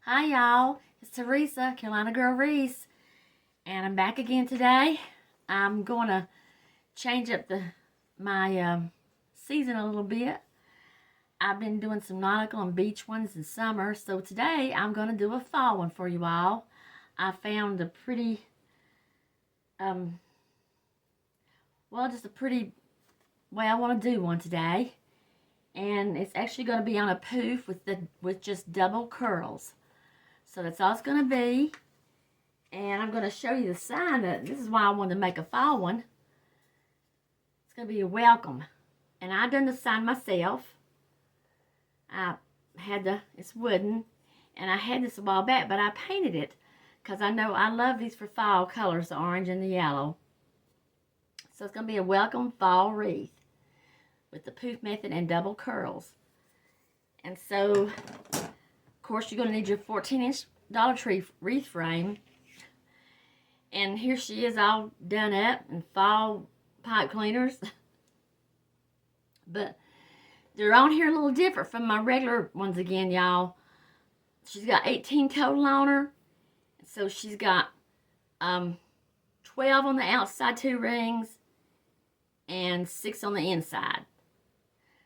Hi y'all, it's Teresa, Carolina Girl Wreaths, and I'm back again today. I'm going to change up my season a little bit. I've been doing some nautical and beach ones in summer, so today I'm going to do a fall one for you all. I found a pretty, just a pretty way I want to do one today, and it's actually going to be on a poof with just double curls. So that's all it's going to be. And I'm going to show you the sign. This is why I wanted to make a fall one. It's going to be a welcome. And I done the sign myself. It's wooden. And I had this a while back, but I painted it. Because I know I love these for fall colors, the orange and the yellow. So it's going to be a welcome fall wreath. With the poof method and double curls. And so, of course, you're going to need your 14-inch Dollar Tree wreath frame. And here she is all done up in fall pipe cleaners. But they're on here a little different from my regular ones again, y'all. She's got 18 total on her. So she's got 12 on the outside, 2 rings, and 6 on the inside.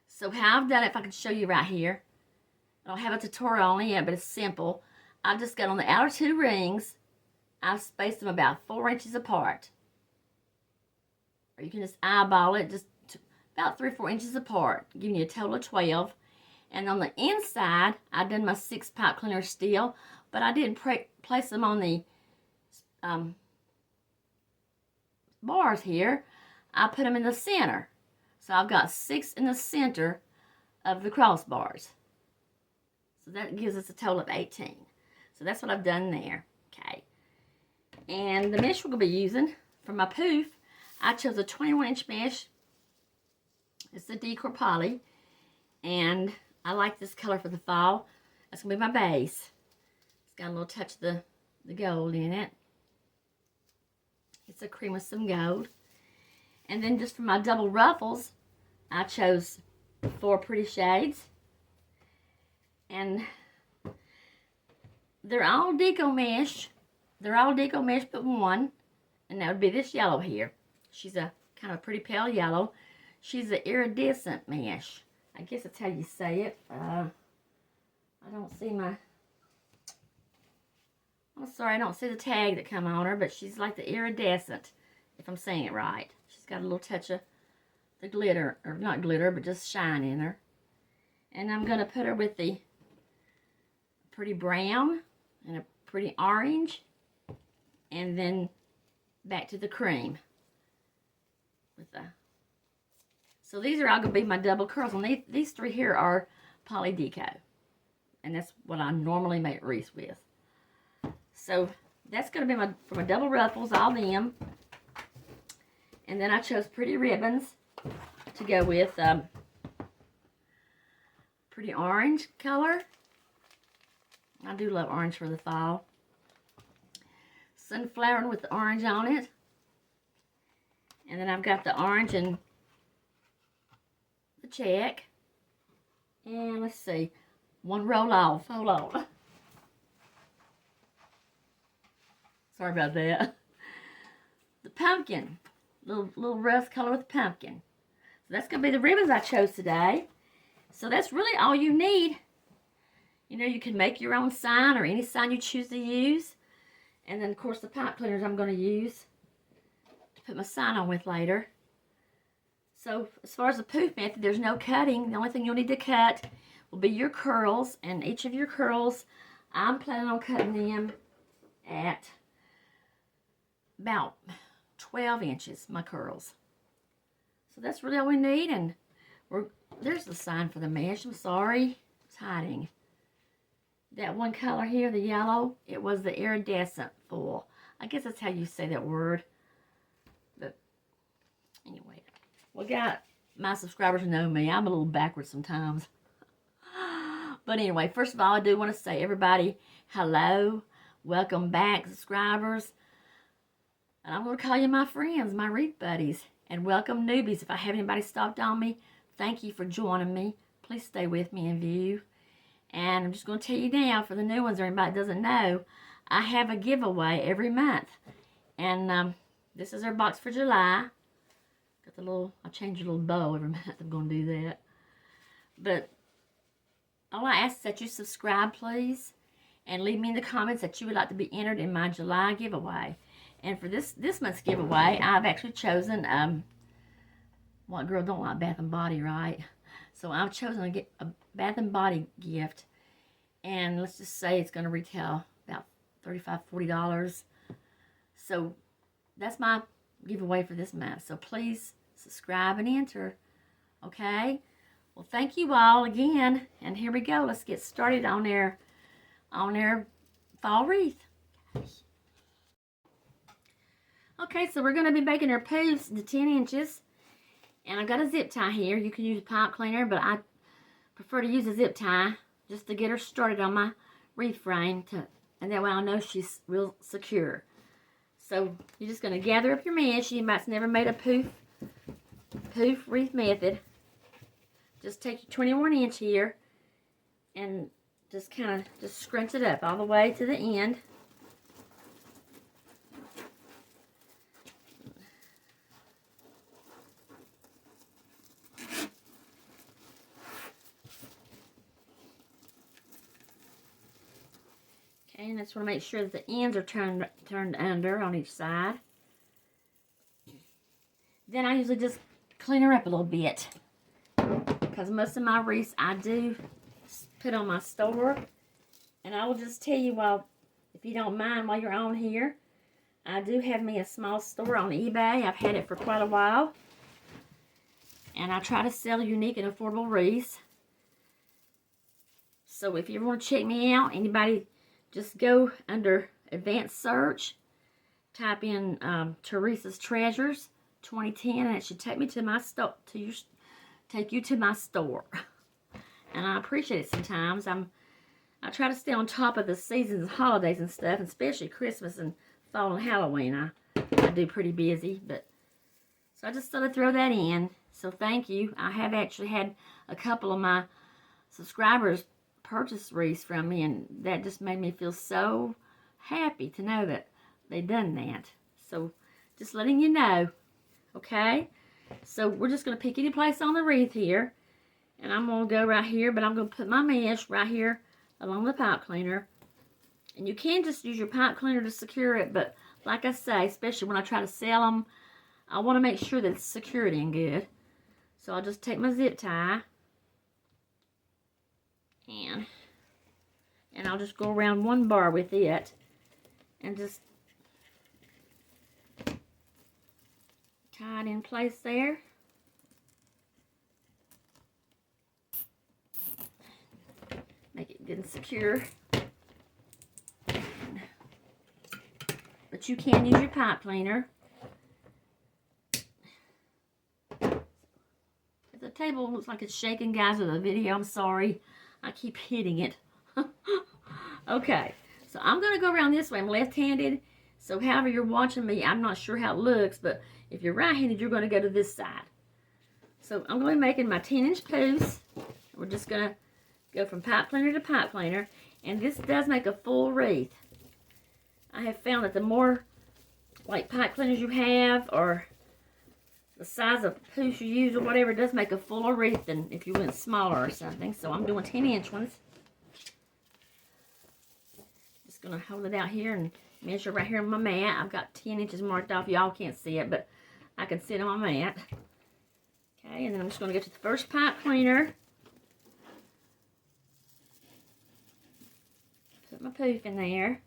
So how I've done it, if I can show you right here. I don't have a tutorial on it yet, but it's simple. I've just got on the outer 2 rings. I've spaced them about 4 inches apart. Or you can just eyeball it, just about 3 or 4 inches apart, giving you a total of 12. And on the inside, I've done my 6 pipe cleaner steel, but I didn't place them on the bars here. I put them in the center. So I've got 6 in the center of the crossbars. So that gives us a total of 18. So that's what I've done there. Okay. And the mesh we're going to be using for my poof, I chose a 21-inch mesh. It's the Decor Poly. And I like this color for the fall. That's going to be my base. It's got a little touch of the gold in it. It's a cream with some gold. And then just for my double ruffles, I chose 4 pretty shades. And they're all deco mesh. They're all deco mesh but one. And that would be this yellow here. She's a kind of pretty pale yellow. She's an iridescent mesh. I guess that's how you say it. I don't see my... I'm sorry, I don't see the tag that come on her, but she's like the iridescent, if I'm saying it right. She's got a little touch of the glitter, or not glitter, but just shine in her. And I'm going to put her with the pretty brown and a pretty orange, and then back to the cream. So these are all going to be my double curls, and these 3 here are poly deco, and that's what I normally make wreaths with. So that's going to be for my double ruffles, all them. And then I chose pretty ribbons to go with pretty orange color. I do love orange for the fall. Sunflower with the orange on it. And then I've got the orange and the check. And let's see, one roll off. Hold on. Sorry about that. The pumpkin. Little rust color with pumpkin. So that's going to be the ribbons I chose today. So that's really all you need. You know, you can make your own sign or any sign you choose to use. And then, of course, the pipe cleaners I'm going to use to put my sign on with later. So as far as the poof method, there's no cutting. The only thing you'll need to cut will be your curls. And each of your curls, I'm planning on cutting them at about 12 inches, my curls. So that's really all we need. And there's the sign for the mesh. I'm sorry, it's hiding. That one color here, the yellow, it was the iridescent foil. I guess that's how you say that word. But anyway, my subscribers know me. I'm a little backwards sometimes. But anyway, first of all, I do want to say, everybody, hello. Welcome back, subscribers. And I'm going to call you my friends, my wreath buddies. And welcome newbies. If I have anybody stopped on me, thank you for joining me. Please stay with me and view. And I'm just going to tell you now, for the new ones or anybody that doesn't know, I have a giveaway every month. And this is our box for July. Got the little, I change the little bow every month. I'm going to do that. But all I ask is that you subscribe, please. And leave me in the comments that you would like to be entered in my July giveaway. And for this month's giveaway, I've actually chosen, what girl don't like Bath and Body, right? So I've chosen a Bath and Body gift. And let's just say it's going to retail about $35, $40. So that's my giveaway for this month. So please subscribe and enter. Okay? Well, thank you all again. And here we go. Let's get started on their fall wreath. Okay, so we're going to be making our poofs to 10 inches. And I've got a zip tie here. You can use a pipe cleaner, but I prefer to use a zip tie just to get her started on my wreath frame, and that way I'll know she's real secure. So you're just going to gather up your mesh. Anybody's never made a Pouf Wreath method. Just take your 21 inch here and just kind of just scrunch it up all the way to the end. Okay, and I just want to make sure that the ends are turned under on each side. Then I usually just clean her up a little bit, because most of my wreaths I do put on my store. And I will just tell you, if you don't mind, while you're on here, I do have me a small store on eBay. I've had it for quite a while. And I try to sell unique and affordable wreaths. So if you ever want to check me out, anybody, just go under advanced search, type in Teresa's Treasures 2010, and it should take me to my store, take you to my store. And I appreciate it sometimes. I try to stay on top of the seasons, holidays and stuff, and especially Christmas and fall and Halloween. I do pretty busy, but so I just thought I'd throw that in. So thank you. I have actually had a couple of my subscribers purchase wreaths from me, and that just made me feel so happy to know that they done that. So just letting you know. Okay, so we're just going to pick any place on the wreath here, and I'm going to go right here, but I'm going to put my mesh right here along the pipe cleaner. And you can just use your pipe cleaner to secure it, but like I say, especially when I try to sell them, I want to make sure that it's secured in good. So I'll just take my zip tie, and I'll just go around one bar with it, and just tie it in place there. Make it good and secure. But you can use your pipe cleaner. The table looks like it's shaking, guys, with the video. I'm sorry. I keep hitting it. Okay, so I'm going to go around this way. I'm left-handed, so however you're watching me, I'm not sure how it looks, but if you're right-handed, you're going to go to this side. So I'm going to be making my 10-inch poofs. We're just going to go from pipe cleaner to pipe cleaner, and this does make a full wreath. I have found that the more like pipe cleaners you have, or the size of poofs you use or whatever, it does make a fuller wreath than if you went smaller or something. So I'm doing 10-inch ones. Just going to hold it out here and measure right here on my mat. I've got 10 inches marked off. Y'all can't see it, but I can see it on my mat. Okay, and then I'm just going to go to the first pipe cleaner. Put my poof in there.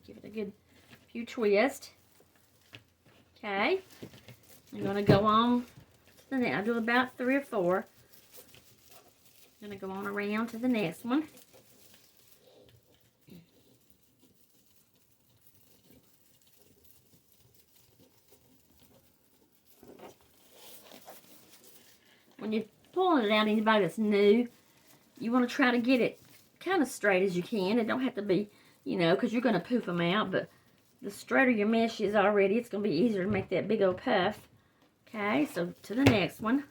Give it a good few twists. Okay, I'm going to go on to the next. I'll do about 3 or 4. I'm going to go on around to the next one. When you're pulling it out, anybody that's new, you want to try to get it kind of straight as you can. It don't have to be, you know, because you're going to poof them out, but the straighter your mesh is already, it's going to be easier to make that big old puff. Okay, so to the next one.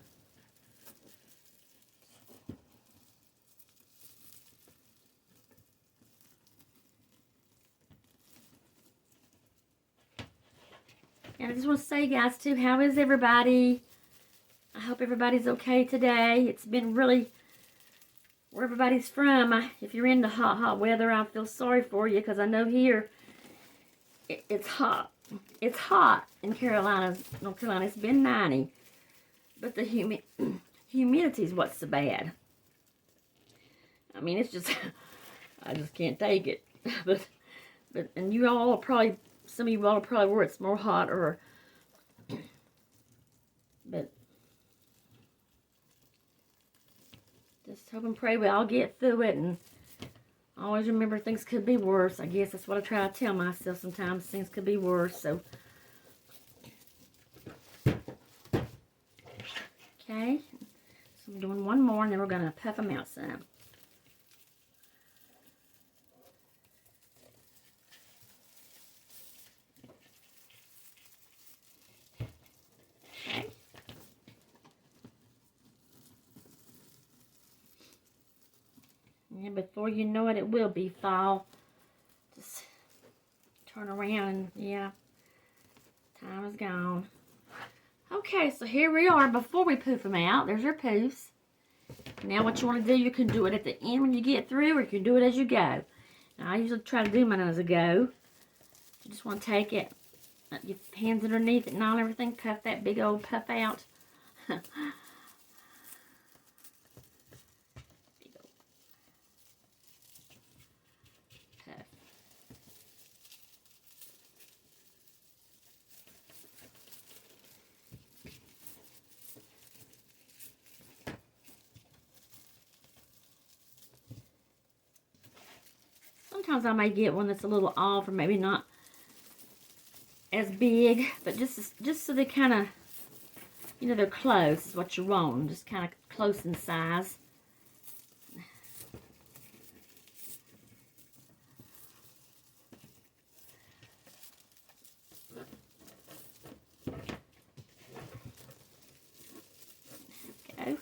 And I just want to say, guys, too, how is everybody? I hope everybody's okay today. It's been really, where everybody's from, if you're in the hot weather, I feel sorry for you, because I know here it's hot. It's hot in Carolina, North Carolina. It's been 90. But the humidity is what's so bad. I mean, it's just, I just can't take it. but and you all are probably, some of you all are probably where it's more hot, or, but just hope and pray we all get through it, and always remember things could be worse. I guess that's what I try to tell myself sometimes. Things could be worse, so. Okay, so I'm doing one more, and then we're going to puff them out some. Okay. And before you know it, it will be fall. Just turn around, and yeah, time is gone. Okay, so here we are. Before we poof them out, there's your poofs. Now what you want to do, you can do it at the end when you get through, or you can do it as you go. Now, I usually try to do mine as I go. You just want to take it, your hands underneath it and all, everything, puff that big old puff out. Sometimes I may get one that's a little off, or maybe not as big, but just so they kind of, you know, they're close is what you want, just kind of close in size. Go.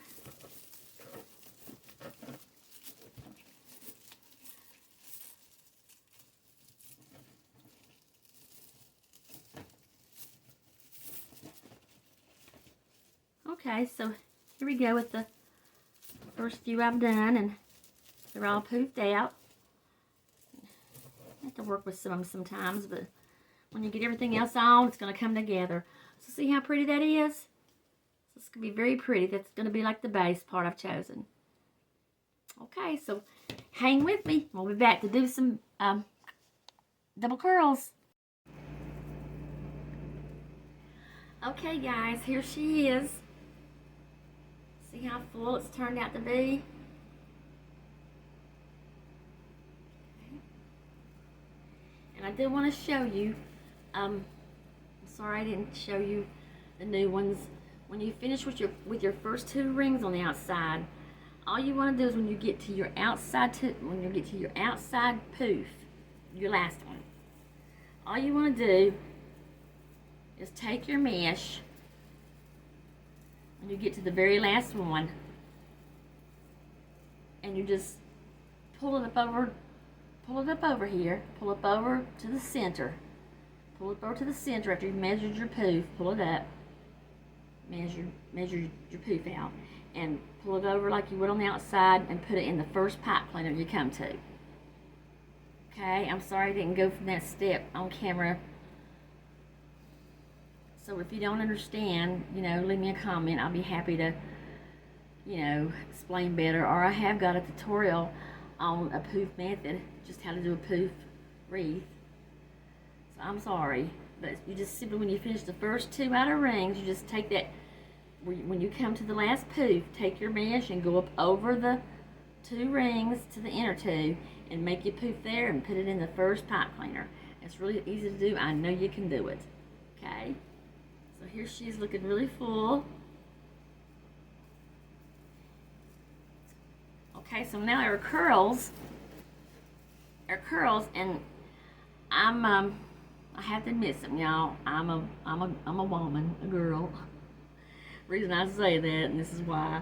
Okay, so here we go with the first few I've done, and they're all poofed out. I have to work with some of them sometimes, but when you get everything else on, it's going to come together. So see how pretty that is? So it's going to be very pretty. That's going to be like the base part I've chosen. Okay, so hang with me. We'll be back to do some double curls. Okay, guys, here she is. See how full it's turned out to be? Okay. And I do want to show you, I'm sorry I didn't show you the new ones. When you finish with your first 2 rings on the outside, all you want to do is when you get to your outside poof, your last one, all you want to do is take your mesh, and you get to the very last one, and you just pull it up over here, pull it over to the center, pull it over to the center after you've measured your poof, pull it up, measure your poof out, and pull it over like you would on the outside, and put it in the first pipe cleaner you come to. Okay, I'm sorry I didn't go from that step on camera. So if you don't understand, you know, leave me a comment. I'll be happy to, you know, explain better. Or I have got a tutorial on a poof method, just how to do a poof wreath. So I'm sorry, but you just simply, when you finish the first 2 outer rings, you just take that, when you come to the last poof, take your mesh and go up over the 2 rings to the inner 2, and make your poof there, and put it in the first pipe cleaner. It's really easy to do. I know you can do it. Okay? So here she's looking really full. Okay, so now her curls, and I have to admit something, y'all. I'm a woman, a girl. Reason I say that, and this is why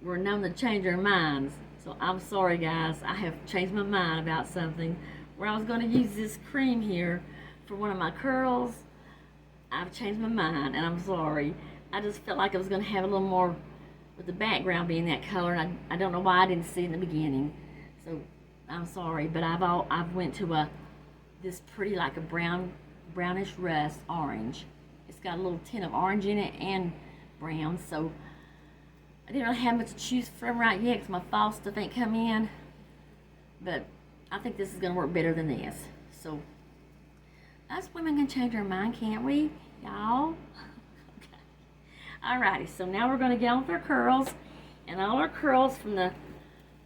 we're known to change our minds. So I'm sorry, guys. I have changed my mind about something where I was going to use this cream here for one of my curls, I've changed my mind, and I'm sorry. I just felt like I was going to have a little more with the background being that color, and I don't know why I didn't see it in the beginning. So I'm sorry, but I've went to this pretty like a brownish rust orange. It's got a little tint of orange in it and brown, so I didn't really have much to choose from right yet because my fall stuff ain't come in. But I think this is going to work better than this. So us women can change our mind, can't we, y'all? Okay. Alrighty, so now we're going to get on with our curls. And all our curls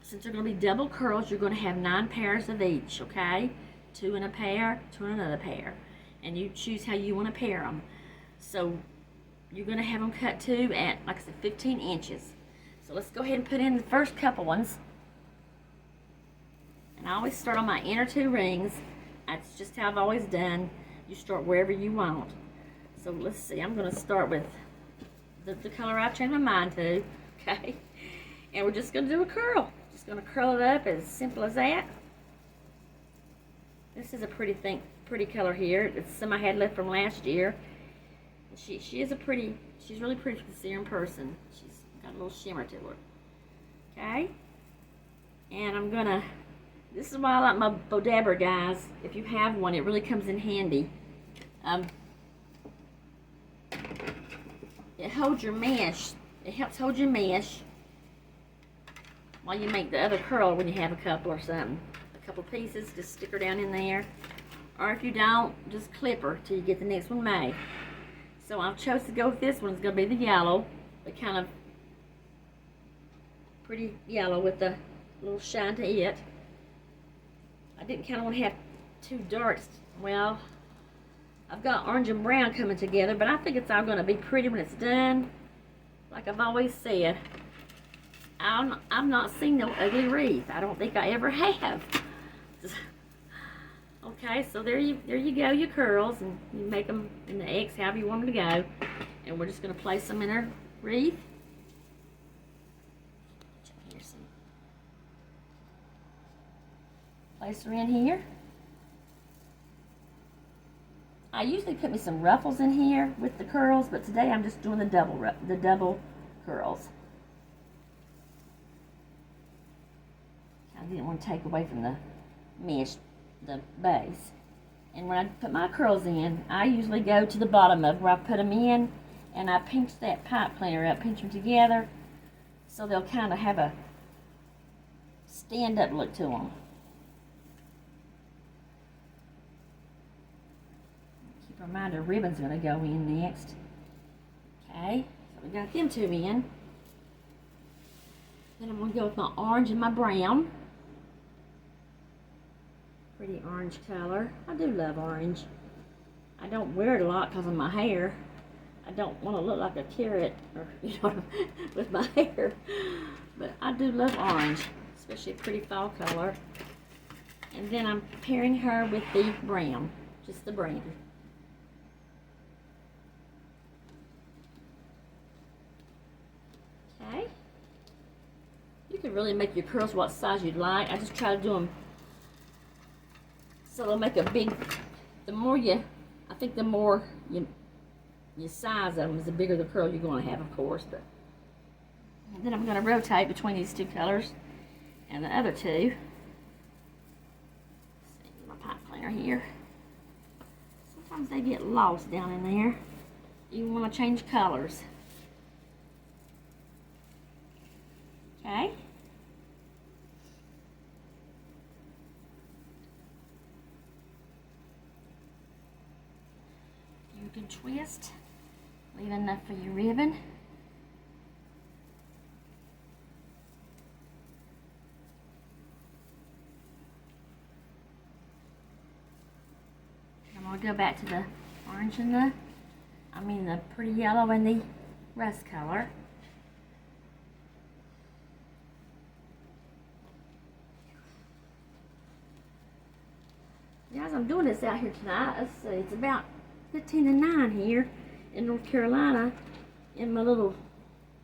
since they're going to be double curls, you're going to have 9 pairs of each, okay? 2 in a pair, 2 in another pair. And you choose how you want to pair them. So you're going to have them cut to at, like I said, 15 inches. So let's go ahead and put in the first couple ones. And I always start on my inner 2 rings. That's just how I've always done. You start wherever you want. So let's see, I'm going to start with the color I've changed my mind to, okay? And we're just going to do a curl. Just going to curl it up as simple as that. This is a pretty color here. It's some I had left from last year. She is she's really pretty to see her in person. She's got a little shimmer to her. Okay? And I'm going to, this is why I like my Bodabber, guys. If you have one, it really comes in handy. It holds your mesh. It helps hold your mesh while you make the other curl when you have a couple or something. A couple pieces, just stick her down in there. Or if you don't, just clip her till you get the next one made. So I've chose to go with this one. It's going to be the yellow. The kind of pretty yellow with the little shine to it. I didn't kind of want to have too darks. Well, I've got orange and brown coming together, but I think it's all going to be pretty when it's done. Like I've always said, I've not seen no ugly wreath. I don't think I ever have. Okay, so there you go, your curls, and you make them in the X however you want them to go. And we're just going to place them in our wreath. Place her in here. I usually put me some ruffles in here with the curls, but today I'm just doing the double curls. I didn't want to take away from the mesh, the base. And when I put my curls in, I usually go to the bottom of where I put them in, and I pinch that pipe cleaner up, pinch them together, so they'll kind of have a stand-up look to them. Keep in mind our ribbon's going to go in next. Okay, so we got them 2 in. Then I'm going to go with my orange and my brown. Pretty orange color. I do love orange. I don't wear it a lot because of my hair. I don't want to look like a carrot or, you know, with my hair. But I do love orange, especially a pretty fall color. And then I'm pairing her with the brown, just the brown. Okay. You can really make your curls what size you'd like. I just try to do them so they'll make a big, I think the more you size of them, is the bigger the curl you're going to have, of course. But then I'm going to rotate between these 2 colors and the other 2. See, my pipe cleaner here. Sometimes they get lost down in there. You want to change colors. Okay. You can twist, leave enough for your ribbon. I'm going to go back to the orange and the pretty yellow and the rust color. Guys, I'm doing this out here tonight. Let's see, it's about 15 to 9 here in North Carolina in my little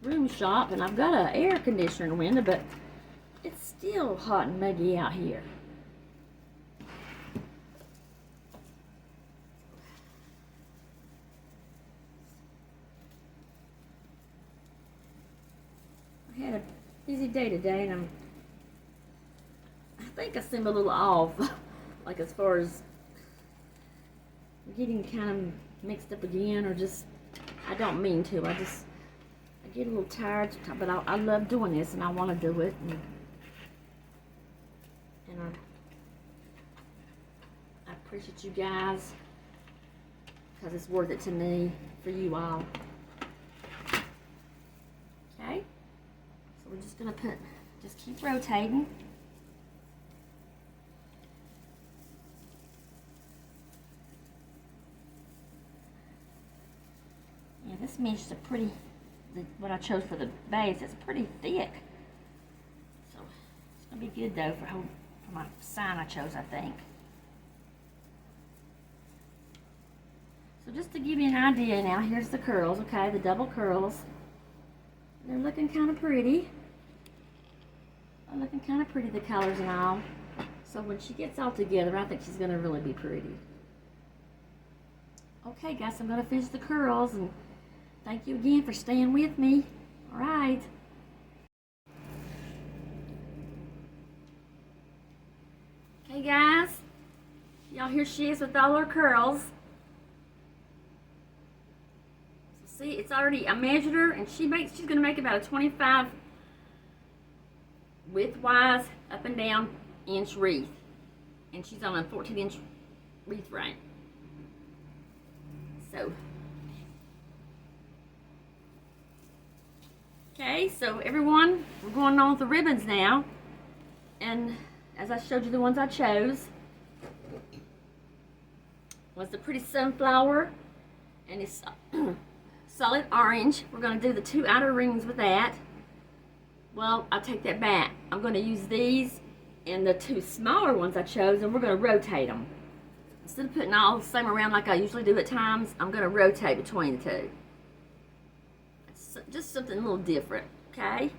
room shop, and I've got an air conditioner in the window, but it's still hot and muggy out here. busy day today, and I think I seem a little off, like as far as getting kind of mixed up again, or just, I don't mean to, I get a little tired, but I love doing this, and I want to do it, and I appreciate you guys, because it's worth it to me, for you all. Okay, so we're just going to just keep rotating. Yeah, this mesh is what I chose for the base, it's pretty thick. So it's going to be good though for my sign I chose, I think. So just to give you an idea now, here's the curls, okay, the double curls. They're looking kind of pretty. They're looking kind of pretty, the colors and all. So when she gets all together, I think she's going to really be pretty. Okay, guys, I'm going to finish the curls, and thank you again for staying with me. All right. Okay, guys. Y'all, here she is with all her curls. So see, it's already, I measured her, and she's going to make about a 25 width-wise, up and down inch wreath. And she's on a 14-inch wreath frame. So, okay, so everyone, we're going on with the ribbons now. And as I showed you, the ones I chose was the pretty sunflower, and it's solid orange. We're going to do the 2 outer rings with that. Well, I'll take that back. I'm going to use these and the 2 smaller ones I chose, and we're going to rotate them. Instead of putting all the same around like I usually do at times, I'm going to rotate between the 2. It's just something a little different, okay?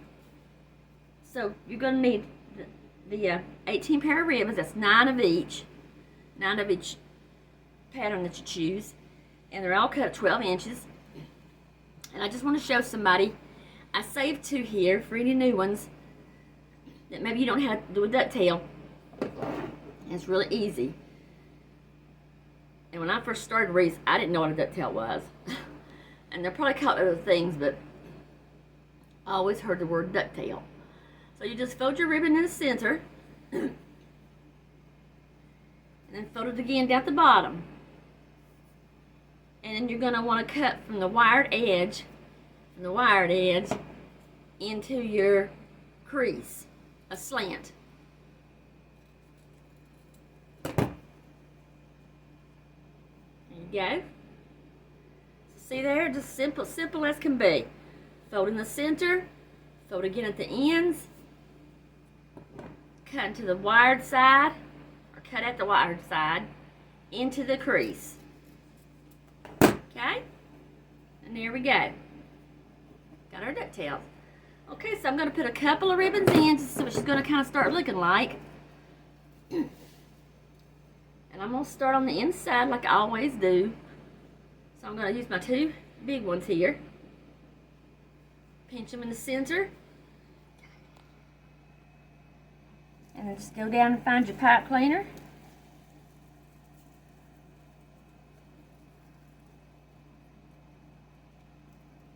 So you're going to need the 18 pair of ribbons. That's 9 of each pattern that you choose, and they're all cut at 12 inches. And I just want to show somebody, I saved 2 here for any new ones that maybe you don't have to do a ducktail. And it's really easy. And when I first started wreaths, I didn't know what a ducktail was. And they're probably called other things, but I always heard the word ducktail. So you just fold your ribbon in the center, and then fold it again down the bottom. And then you're going to want to cut from the wired edge, into your crease, a slant. There you go. See there, just simple as can be. Fold in the center, fold again at the ends, cut into the wired side, or cut at the wired side, into the crease. Okay? And there we go. Got our ducktails. Okay, so I'm going to put a couple of ribbons in to see what she's going to kind of start looking like. And I'm going to start on the inside like I always do. So I'm going to use my 2 big ones here. Pinch them in the center. And then just go down and find your pipe cleaner.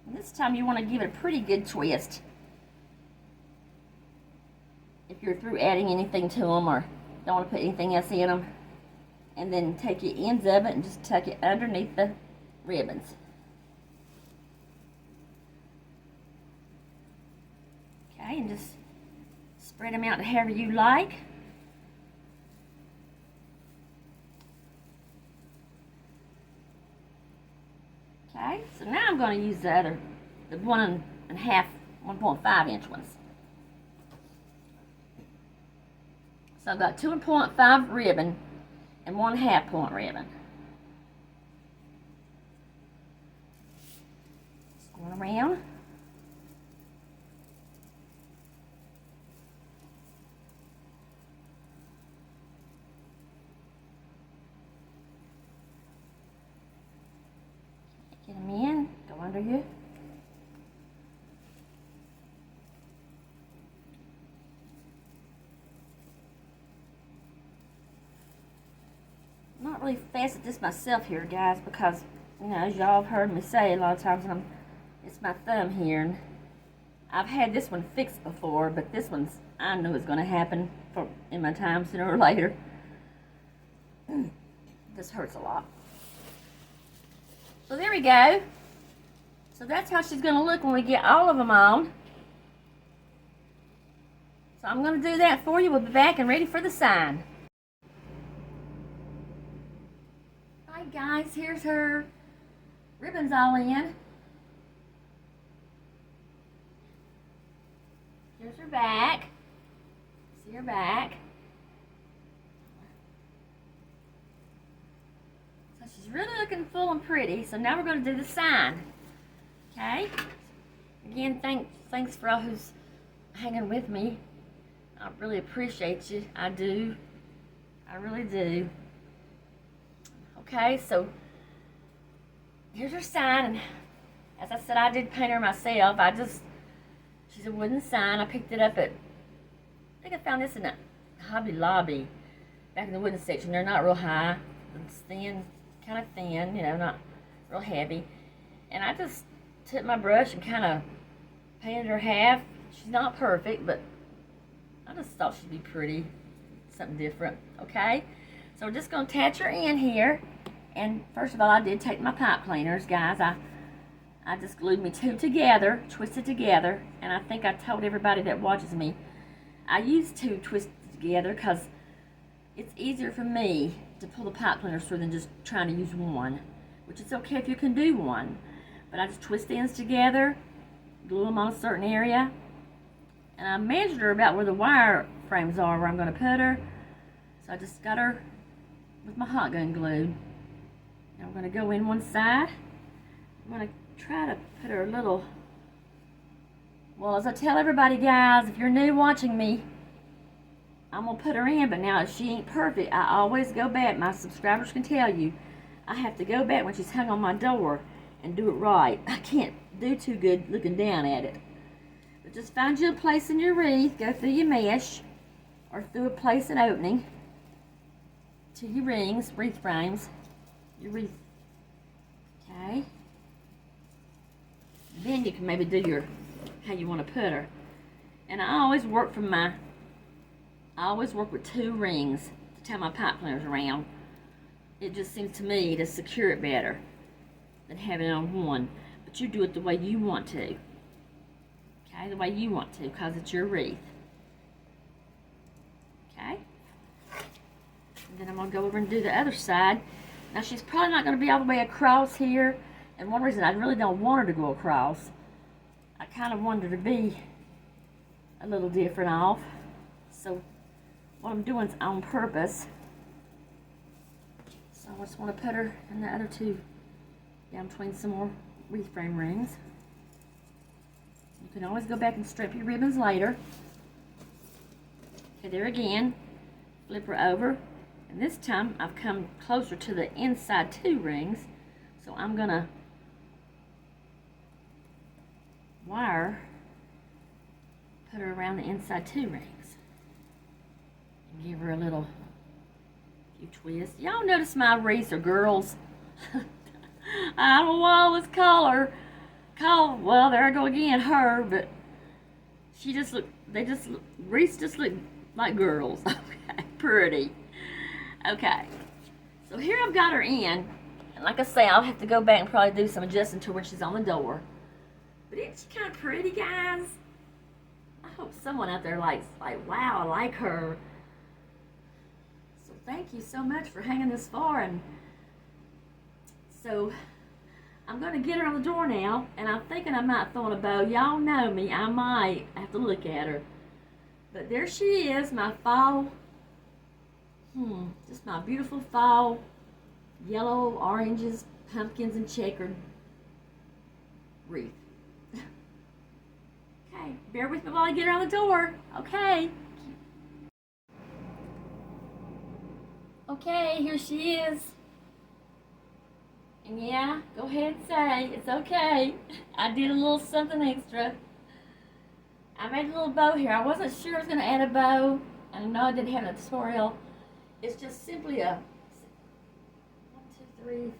And this time you want to give it a pretty good twist. If you're through adding anything to them or don't want to put anything else in them. And then take your ends of it and just tuck it underneath the ribbons. Okay, and just spread them out however you like. Okay, so now I'm going to use the 1.5 inch ones. So I've got 2.5 ribbon and 1/2 point ribbon. Just going around. Get them in, go under you. really fast at this myself here, guys, because, you know, as y'all have heard me say a lot of times, it's my thumb here, and I've had this one fixed before, but this one's, I knew it was going to happen in my time sooner or later. This hurts a lot. So there we go. So that's how she's going to look when we get all of them on. So I'm going to do that for you. We'll be back and ready for the sign. Alright guys, here's her ribbons all in. Here's her back. See her back. So she's really looking full and pretty. So now we're going to do the sign. Okay? Again, thanks for all who's hanging with me. I really appreciate you. I do. I really do. Okay, so here's her sign. And as I said, I did paint her myself. She's a wooden sign. I picked it up at, I think I found this in a Hobby Lobby back in the wooden section. They're not real high. It's thin, kind of thin, you know, not real heavy. And I just took my brush and kind of painted her half. She's not perfect, but I just thought she'd be pretty. Something different, okay? So we're just going to attach her in here. And first of all, I did take my pipe cleaners, guys. I just glued me two together, twisted together, and I think I told everybody that watches me, I use two twisted together because it's easier for me to pull the pipe cleaners through than just trying to use one, which is okay if you can do one. But I just twist the ends together, glue them on a certain area, and I measured her about where the wire frames are, where I'm going to put her. So I just got her with my hot gun glue. Now I'm going to go in one side. I'm going to try to put her a little, well, as I tell everybody, guys, if you're new watching me, I'm going to put her in, but now if she ain't perfect, I always go back. My subscribers can tell you, I have to go back when she's hung on my door and do it right. I can't do too good looking down at it. But just find you a place in your wreath, go through your mesh, or through a place, an opening, to your rings, wreath frames, your wreath, okay? Then you can maybe do how you want to put her. And I always work with two rings to tie my pipe cleaners around. It just seems to me to secure it better than having it on one. But you do it the way you want to. Okay, the way you want to, because it's your wreath. Okay? And then I'm going to go over and do the other side. Now she's probably not going to be all the way across here. And one reason I really don't want her to go across, I kind of want her to be a little different off. So what I'm doing is on purpose. So I just want to put her in the other two, down between some more wreath frame rings. You can always go back and strip your ribbons later. Okay, there again, flip her over. And this time I've come closer to the inside two rings. So I'm going to put her around the inside two rings. And give her a little few twists. Y'all notice my wreaths are girls. I don't know why I always well, there I go again, her, but she just look, wreaths just look like girls. Okay, pretty. Okay, so here I've got her in, and like I say, I'll have to go back and probably do some adjusting to when she's on the door. But isn't she kind of pretty, guys? I hope someone out there likes, wow, I like her. So thank you so much for hanging this far. And so I'm going to get her on the door now, and I'm thinking I might throw in a bow. Y'all know me, I might have to look at her. But there she is, my fall, just my beautiful fall, yellow, oranges, pumpkins, and checkered wreath. Okay, bear with me while I get her on the door. Okay. Okay, here she is. And yeah, go ahead and say, it's okay. I did a little something extra. I made a little bow here. I wasn't sure I was going to add a bow. And I know I didn't have a tutorial. It's just simply a wreath,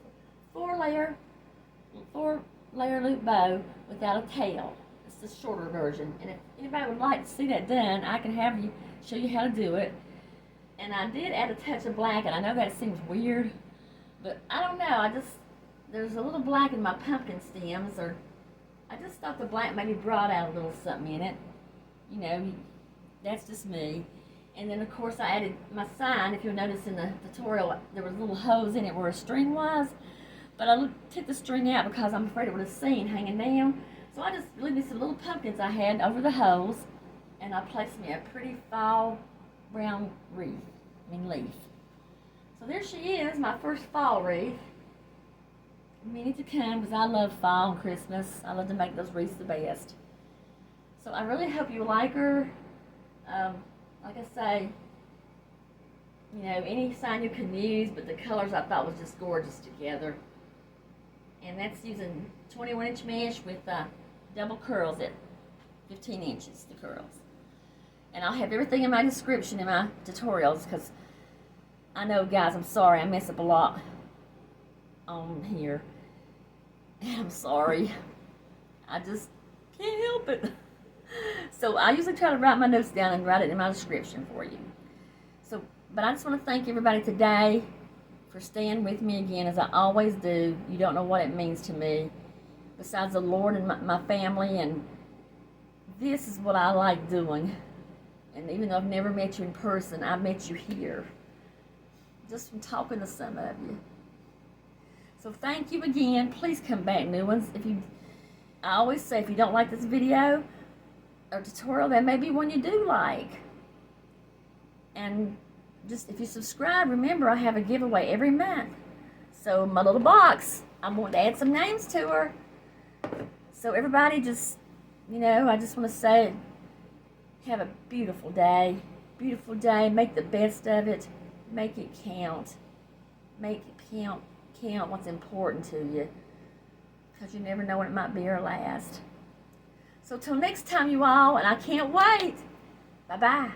four layer loop bow without a tail. It's the shorter version. And if anybody would like to see that done, I can have you show you how to do it. And I did add a touch of black, and I know that seems weird, but I don't know. There's a little black in my pumpkin stems, or I just thought the black maybe brought out a little something in it. You know, that's just me. And then, of course, I added my sign. If you'll notice in the tutorial, there was little holes in it where a string was. But I took the string out because I'm afraid it would have seen hanging down. So I just glued me some little pumpkins I had over the holes. And I placed me a pretty fall brown leaf. So there she is, my first fall wreath. Many to come, because I love fall and Christmas. I love to make those wreaths the best. So I really hope you like her. Like I say, you know, any sign you can use, but the colors I thought was just gorgeous together. And that's using 21-inch mesh with double curls at 15 inches, the curls. And I'll have everything in my description in my tutorials, because I know, guys, I'm sorry, I mess up a lot on here. And I'm sorry. I just can't help it. So I usually try to write my notes down and write it in my description for you. So, but I just want to thank everybody today for staying with me again, as I always do. You don't know what it means to me, besides the Lord and my family, and this is what I like doing. And even though I've never met you in person, I met you here, just from talking to some of you. So thank you again. Please come back, new ones. I always say, if you don't like this video or tutorial, there may be one you do like. And just, if you subscribe, remember I have a giveaway every month. So my little box, I'm going to add some names to her. So everybody just, you know, I just want to say, have a beautiful day. Beautiful day. Make the best of it. Make it count. Make it count what's important to you. Because you never know when it might be your last. So till next time, you all, and I can't wait. Bye-bye.